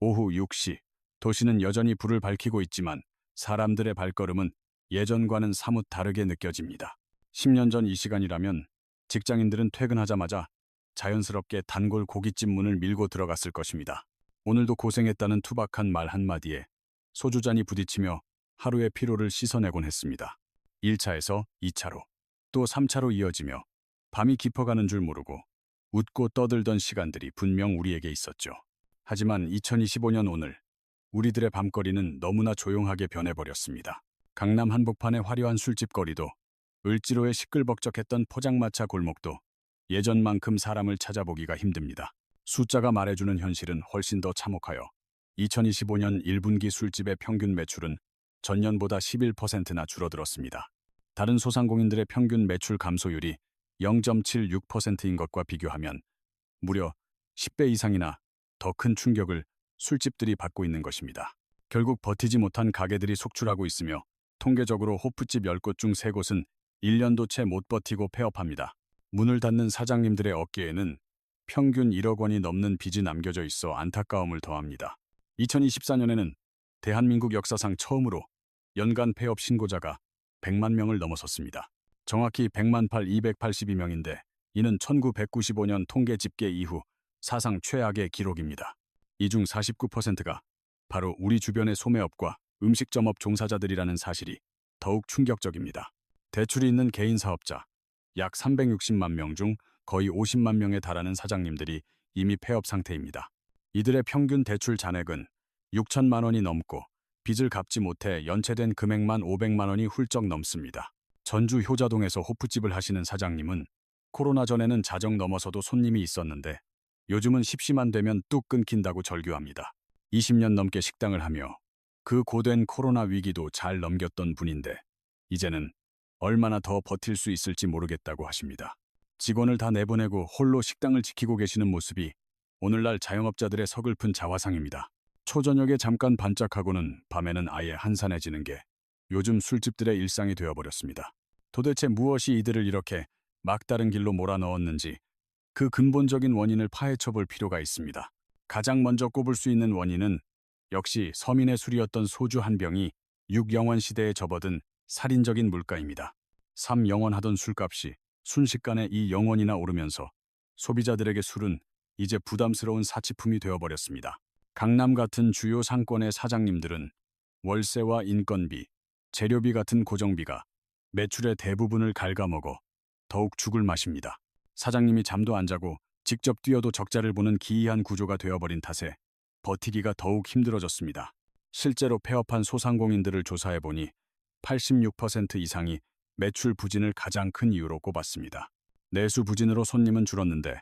오후 6시, 도시는 여전히 불을 밝히고 있지만 사람들의 발걸음은 예전과는 사뭇 다르게 느껴집니다. 10년 전 이 시간이라면 직장인들은 퇴근하자마자 자연스럽게 단골 고깃집 문을 밀고 들어갔을 것입니다. 오늘도 고생했다는 투박한 말 한마디에 소주잔이 부딪히며 하루의 피로를 씻어내곤 했습니다. 1차에서 2차로, 또 3차로 이어지며 밤이 깊어가는 줄 모르고 웃고 떠들던 시간들이 분명 우리에게 있었죠. 하지만 2025년 오늘, 우리들의 밤거리는 너무나 조용하게 변해버렸습니다. 강남 한복판의 화려한 술집 거리도, 을지로의 시끌벅적했던 포장마차 골목도 예전만큼 사람을 찾아보기가 힘듭니다. 숫자가 말해주는 현실은 훨씬 더 참혹하여 2025년 1분기 술집의 평균 매출은 전년보다 11%나 줄어들었습니다. 다른 소상공인들의 평균 매출 감소율이 0.76%인 것과 비교하면 무려 10배 이상이나 더 큰 충격을 술집들이 받고 있는 것입니다. 결국 버티지 못한 가게들이 속출하고 있으며 통계적으로 호프집 10곳 중 3곳은 1년도 채 못 버티고 폐업합니다. 문을 닫는 사장님들의 어깨에는 평균 1억 원이 넘는 빚이 남겨져 있어 안타까움을 더합니다. 2024년에는 대한민국 역사상 처음으로 연간 폐업 신고자가 100만 명을 넘어섰습니다. 정확히 100만 282명인데 이는 1995년 통계 집계 이후 사상 최악의 기록입니다. 이 중 49%가 바로 우리 주변의 소매업과 음식점업 종사자들이라는 사실이 더욱 충격적입니다. 대출이 있는 개인 사업자 약 360만 명 중 거의 50만 명에 달하는 사장님들이 이미 폐업 상태입니다. 이들의 평균 대출 잔액은 6천만 원이 넘고 빚을 갚지 못해 연체된 금액만 500만 원이 훌쩍 넘습니다. 전주 효자동에서 호프집을 하시는 사장님은 코로나 전에는 자정 넘어서도 손님이 있었는데 요즘은 십시만 되면 뚝 끊긴다고 절규합니다. 20년 넘게 식당을 하며 그 고된 코로나 위기도 잘 넘겼던 분인데 이제는 얼마나 더 버틸 수 있을지 모르겠다고 하십니다. 직원을 다 내보내고 홀로 식당을 지키고 계시는 모습이 오늘날 자영업자들의 서글픈 자화상입니다. 초저녁에 잠깐 반짝하고는 밤에는 아예 한산해지는 게 요즘 술집들의 일상이 되어버렸습니다. 도대체 무엇이 이들을 이렇게 막다른 길로 몰아넣었는지 그 근본적인 원인을 파헤쳐볼 필요가 있습니다. 가장 먼저 꼽을 수 있는 원인은 역시 서민의 술이었던 소주 한 병이 6영원 시대에 접어든 살인적인 물가입니다. 3영원 하던 술값이 순식간에 2영원이나 오르면서 소비자들에게 술은 이제 부담스러운 사치품이 되어버렸습니다. 강남 같은 주요 상권의 사장님들은 월세와 인건비, 재료비 같은 고정비가 매출의 대부분을 갉아먹어 더욱 죽을 맛입니다. 사장님이 잠도 안 자고 직접 뛰어도 적자를 보는 기이한 구조가 되어버린 탓에 버티기가 더욱 힘들어졌습니다. 실제로 폐업한 소상공인들을 조사해보니 86% 이상이 매출 부진을 가장 큰 이유로 꼽았습니다. 내수 부진으로 손님은 줄었는데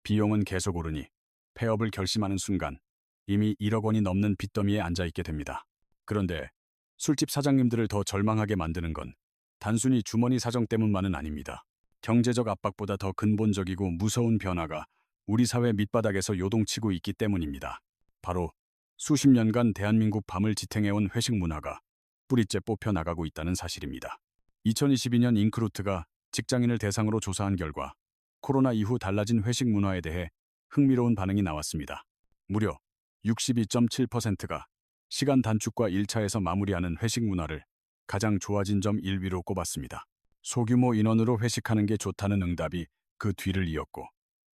비용은 계속 오르니 폐업을 결심하는 순간 이미 1억 원이 넘는 빚더미에 앉아있게 됩니다. 그런데 술집 사장님들을 더 절망하게 만드는 건 단순히 주머니 사정 때문만은 아닙니다. 경제적 압박보다 더 근본적이고 무서운 변화가 우리 사회 밑바닥에서 요동치고 있기 때문입니다. 바로 수십 년간 대한민국 밤을 지탱해온 회식 문화가 뿌리째 뽑혀나가고 있다는 사실입니다. 2022년 잉크루트가 직장인을 대상으로 조사한 결과 코로나 이후 달라진 회식 문화에 대해 흥미로운 반응이 나왔습니다. 무려 62.7%가 시간 단축과 1차에서 마무리하는 회식 문화를 가장 좋아진 점 1위로 꼽았습니다. 소규모 인원으로 회식하는 게 좋다는 응답이 그 뒤를 이었고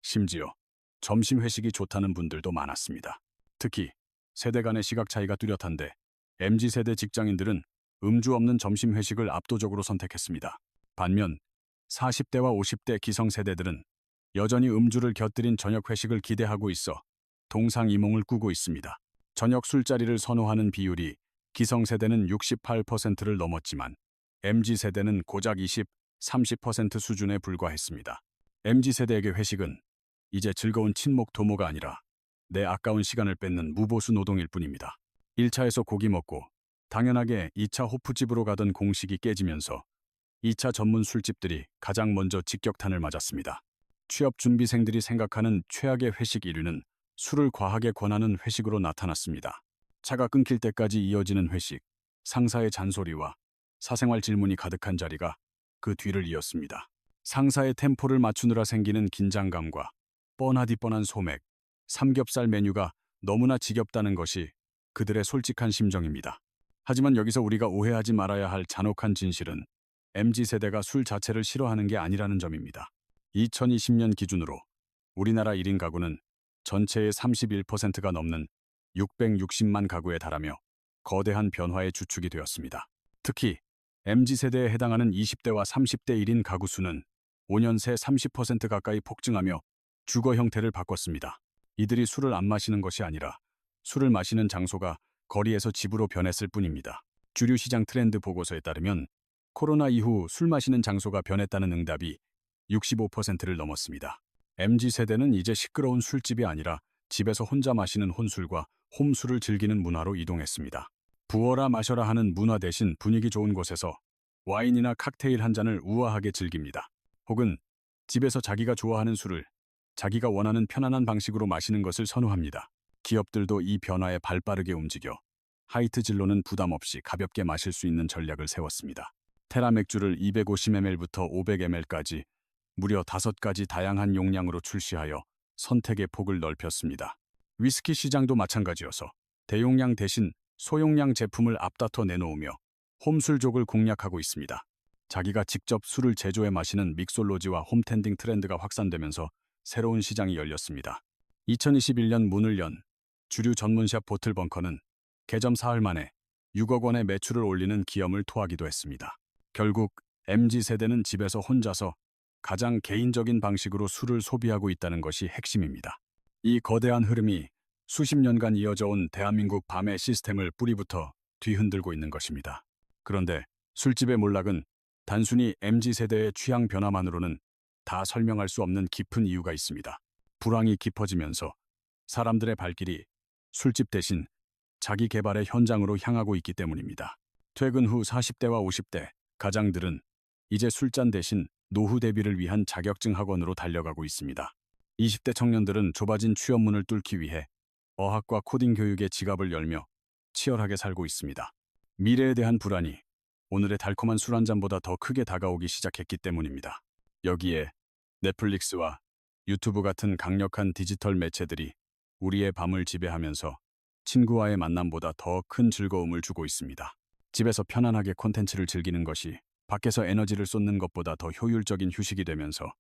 심지어 점심 회식이 좋다는 분들도 많았습니다. 특히 세대 간의 시각 차이가 뚜렷한데 MZ세대 직장인들은 음주 없는 점심 회식을 압도적으로 선택했습니다. 반면 40대와 50대 기성세대들은 여전히 음주를 곁들인 저녁 회식을 기대하고 있어 동상이몽을 꾸고 있습니다. 저녁 술자리를 선호하는 비율이 기성세대는 68%를 넘었지만 MZ세대는 고작 30% 수준에 불과했습니다. MZ세대에게 회식은 이제 즐거운 친목 도모가 아니라 내 아까운 시간을 뺏는 무보수 노동일 뿐입니다. 1차에서 고기 먹고 당연하게 2차 호프집으로 가던 공식이 깨지면서 2차 전문 술집들이 가장 먼저 직격탄을 맞았습니다. 취업준비생들이 생각하는 최악의 회식 1위는 술을 과하게 권하는 회식으로 나타났습니다. 차가 끊길 때까지 이어지는 회식, 상사의 잔소리와 사생활 질문이 가득한 자리가 그 뒤를 이었습니다. 상사의 템포를 맞추느라 생기는 긴장감과 뻔하디 뻔한 소맥, 삼겹살 메뉴가 너무나 지겹다는 것이 그들의 솔직한 심정입니다. 하지만 여기서 우리가 오해하지 말아야 할 잔혹한 진실은 MZ세대가 술 자체를 싫어하는 게 아니라는 점입니다. 2020년 기준으로 우리나라 1인 가구는 전체의 31%가 넘는 660만 가구에 달하며 거대한 변화의 주축이 되었습니다. 특히 MZ세대에 해당하는 20대와 30대 1인 가구 수는 5년 새 30% 가까이 폭증하며 주거 형태를 바꿨습니다. 이들이 술을 안 마시는 것이 아니라 술을 마시는 장소가 거리에서 집으로 변했을 뿐입니다. 주류 시장 트렌드 보고서에 따르면 코로나 이후 술 마시는 장소가 변했다는 응답이 65%를 넘었습니다. MZ세대는 이제 시끄러운 술집이 아니라 집에서 혼자 마시는 혼술과 홈술을 즐기는 문화로 이동했습니다. 부어라 마셔라 하는 문화 대신 분위기 좋은 곳에서 와인이나 칵테일 한 잔을 우아하게 즐깁니다. 혹은 집에서 자기가 좋아하는 술을 자기가 원하는 편안한 방식으로 마시는 것을 선호합니다. 기업들도 이 변화에 발빠르게 움직여 하이트 진로는 부담 없이 가볍게 마실 수 있는 전략을 세웠습니다. 테라 맥주를 250ml부터 500ml까지 무려 5가지 다양한 용량으로 출시하여 선택의 폭을 넓혔습니다. 위스키 시장도 마찬가지여서 대용량 대신 소용량 제품을 앞다퉈 내놓으며 홈술족을 공략하고 있습니다. 자기가 직접 술을 제조해 마시는 믹솔로지와 홈텐딩 트렌드가 확산되면서 새로운 시장이 열렸습니다. 2021년 문을 연 주류 전문샵 보틀벙커는 개점 사흘 만에 6억 원의 매출을 올리는 기염을 토하기도 했습니다. 결국 MZ세대는 집에서 혼자서 가장 개인적인 방식으로 술을 소비하고 있다는 것이 핵심입니다. 이 거대한 흐름이 수십 년간 이어져 온 대한민국 밤의 시스템을 뿌리부터 뒤흔들고 있는 것입니다. 그런데 술집의 몰락은 단순히 MZ세대의 취향 변화만으로는 다 설명할 수 없는 깊은 이유가 있습니다. 불황이 깊어지면서 사람들의 발길이 술집 대신 자기 개발의 현장으로 향하고 있기 때문입니다. 퇴근 후 40대와 50대 가장들은 이제 술잔 대신 노후 대비를 위한 자격증 학원으로 달려가고 있습니다. 20대 청년들은 좁아진 취업문을 뚫기 위해 어학과 코딩 교육에 지갑을 열며 치열하게 살고 있습니다. 미래에 대한 불안이 오늘의 달콤한 술 한 잔보다 더 크게 다가오기 시작했기 때문입니다. 여기에 넷플릭스와 유튜브 같은 강력한 디지털 매체들이 우리의 밤을 지배하면서 친구와의 만남보다 더 큰 즐거움을 주고 있습니다. 집에서 편안하게 콘텐츠를 즐기는 것이 밖에서 에너지를 쏟는 것보다 더 효율적인 휴식이 되면서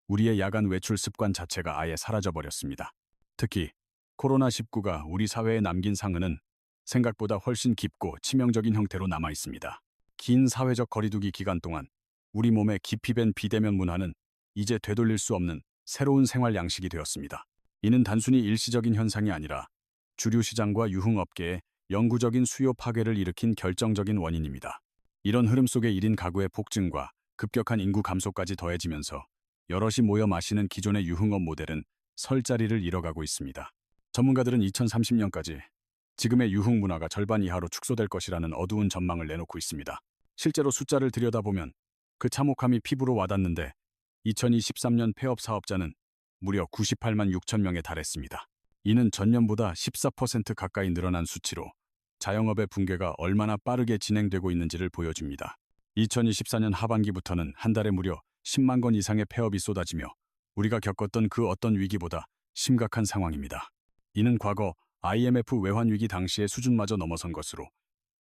우리의 야간 외출 습관 자체가 아예 사라져버렸습니다. 특히 코로나19가 우리 사회에 남긴 상흔은 생각보다 훨씬 깊고 치명적인 형태로 남아 있습니다. 긴 사회적 거리두기 기간 동안 우리 몸에 깊이 밴 비대면 문화는 이제 되돌릴 수 없는 새로운 생활 양식이 되었습니다. 이는 단순히 일시적인 현상이 아니라 주류 시장과 유흥업계에 영구적인 수요 파괴를 일으킨 결정적인 원인입니다. 이런 흐름 속에 1인 가구의 폭증과 급격한 인구 감소까지 더해지면서 여럿이 모여 마시는 기존의 유흥업 모델은 설 자리를 잃어가고 있습니다. 전문가들은 2030년까지 지금의 유흥 문화가 절반 이하로 축소될 것이라는 어두운 전망을 내놓고 있습니다. 실제로 숫자를 들여다보면 그 참혹함이 피부로 와닿는데 2023년 폐업 사업자는 무려 98만 6천 명에 달했습니다. 이는 전년보다 14% 가까이 늘어난 수치로 자영업의 붕괴가 얼마나 빠르게 진행되고 있는지를 보여줍니다. 2024년 하반기부터는 한 달에 무려 10만 건 이상의 폐업이 쏟아지며 우리가 겪었던 그 어떤 위기보다 심각한 상황입니다. 이는 과거 IMF 외환위기 당시의 수준마저 넘어선 것으로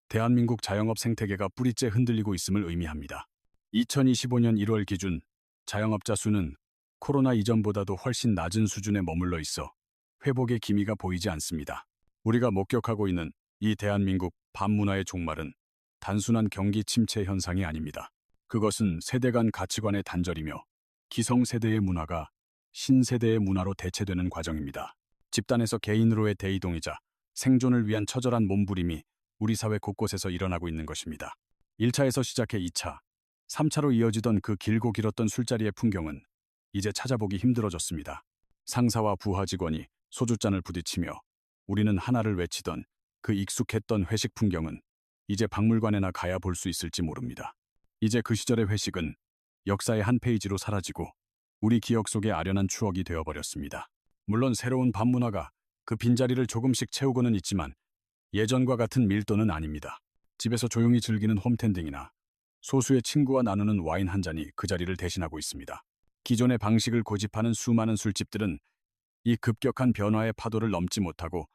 대한민국 자영업 생태계가 뿌리째 흔들리고 있음을 의미합니다. 2025년 1월 기준 자영업자 수는 코로나 이전보다도 훨씬 낮은 수준에 머물러 있어 회복의 기미가 보이지 않습니다. 우리가 목격하고 있는 이 대한민국 밤문화의 종말은 단순한 경기 침체 현상이 아닙니다. 그것은 세대 간 가치관의 단절이며 기성세대의 문화가 신세대의 문화로 대체되는 과정입니다. 집단에서 개인으로의 대이동이자 생존을 위한 처절한 몸부림이 우리 사회 곳곳에서 일어나고 있는 것입니다. 1차에서 시작해 2차, 3차로 이어지던 그 길고 길었던 술자리의 풍경은 이제 찾아보기 힘들어졌습니다. 상사와 부하 직원이 소주잔을 부딪히며 우리는 하나를 외치던 그 익숙했던 회식 풍경은 이제 박물관에나 가야 볼 수 있을지 모릅니다. 이제 그 시절의 회식은 역사의 한 페이지로 사라지고 우리 기억 속에 아련한 추억이 되어버렸습니다. 물론 새로운 밤문화가 그 빈자리를 조금씩 채우고는 있지만 예전과 같은 밀도는 아닙니다. 집에서 조용히 즐기는 홈텐딩이나 소수의 친구와 나누는 와인 한 잔이 그 자리를 대신하고 있습니다. 기존의 방식을 고집하는 수많은 술집들은 이 급격한 변화의 파도를 넘지 못하고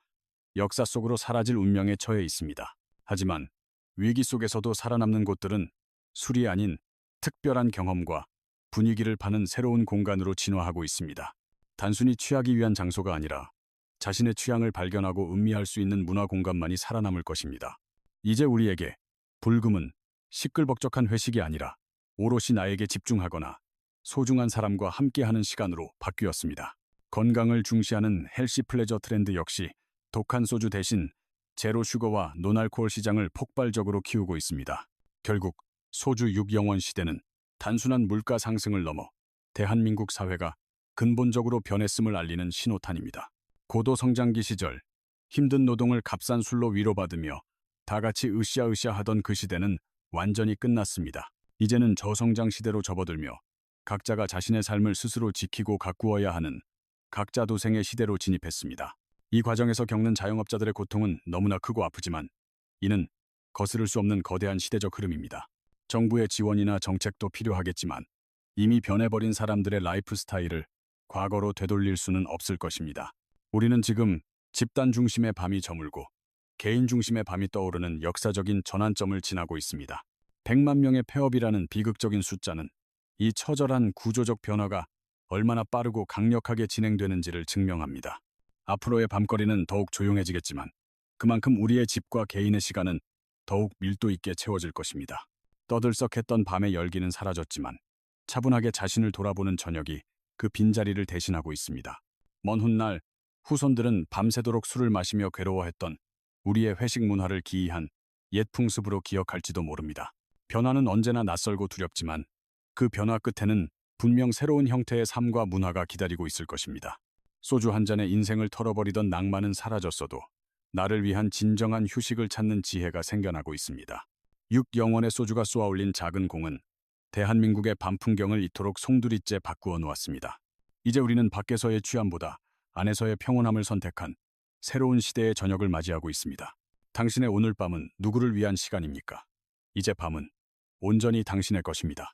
역사 속으로 사라질 운명에 처해 있습니다. 하지만 위기 속에서도 살아남는 곳들은 술이 아닌 특별한 경험과 분위기를 파는 새로운 공간으로 진화하고 있습니다. 단순히 취하기 위한 장소가 아니라 자신의 취향을 발견하고 음미할 수 있는 문화 공간만이 살아남을 것입니다. 이제 우리에게 불금은 시끌벅적한 회식이 아니라 오롯이 나에게 집중하거나 소중한 사람과 함께하는 시간으로 바뀌었습니다. 건강을 중시하는 헬시 플레저 트렌드 역시 독한 소주 대신 제로 슈거와 노알코올 시장을 폭발적으로 키우고 있습니다. 결국 소주 6영원 시대는 단순한 물가 상승을 넘어 대한민국 사회가 근본적으로 변했음을 알리는 신호탄입니다. 고도 성장기 시절 힘든 노동을 값싼 술로 위로받으며 다 같이 으쌰으쌰 하던 그 시대는 완전히 끝났습니다. 이제는 저성장 시대로 접어들며 각자가 자신의 삶을 스스로 지키고 가꾸어야 하는 각자 도생의 시대로 진입했습니다. 이 과정에서 겪는 자영업자들의 고통은 너무나 크고 아프지만 이는 거스를 수 없는 거대한 시대적 흐름입니다. 정부의 지원이나 정책도 필요하겠지만 이미 변해버린 사람들의 라이프 스타일을 과거로 되돌릴 수는 없을 것입니다. 우리는 지금 집단 중심의 밤이 저물고 개인 중심의 밤이 떠오르는 역사적인 전환점을 지나고 있습니다. 100만 명의 폐업이라는 비극적인 숫자는 이 처절한 구조적 변화가 얼마나 빠르고 강력하게 진행되는지를 증명합니다. 앞으로의 밤거리는 더욱 조용해지겠지만 그만큼 우리의 집과 개인의 시간은 더욱 밀도 있게 채워질 것입니다. 떠들썩했던 밤의 열기는 사라졌지만 차분하게 자신을 돌아보는 저녁이 그 빈자리를 대신하고 있습니다. 먼 훗날 후손들은 밤새도록 술을 마시며 괴로워했던 우리의 회식 문화를 기이한 옛 풍습으로 기억할지도 모릅니다. 변화는 언제나 낯설고 두렵지만 그 변화 끝에는 분명 새로운 형태의 삶과 문화가 기다리고 있을 것입니다. 소주 한 잔에 인생을 털어버리던 낭만은 사라졌어도 나를 위한 진정한 휴식을 찾는 지혜가 생겨나고 있습니다. 6영원의 소주가 쏘아올린 작은 공은 대한민국의 밤 풍경을 이토록 송두리째 바꾸어 놓았습니다. 이제 우리는 밖에서의 취함보다 안에서의 평온함을 선택한 새로운 시대의 저녁을 맞이하고 있습니다. 당신의 오늘 밤은 누구를 위한 시간입니까? 이제 밤은 온전히 당신의 것입니다.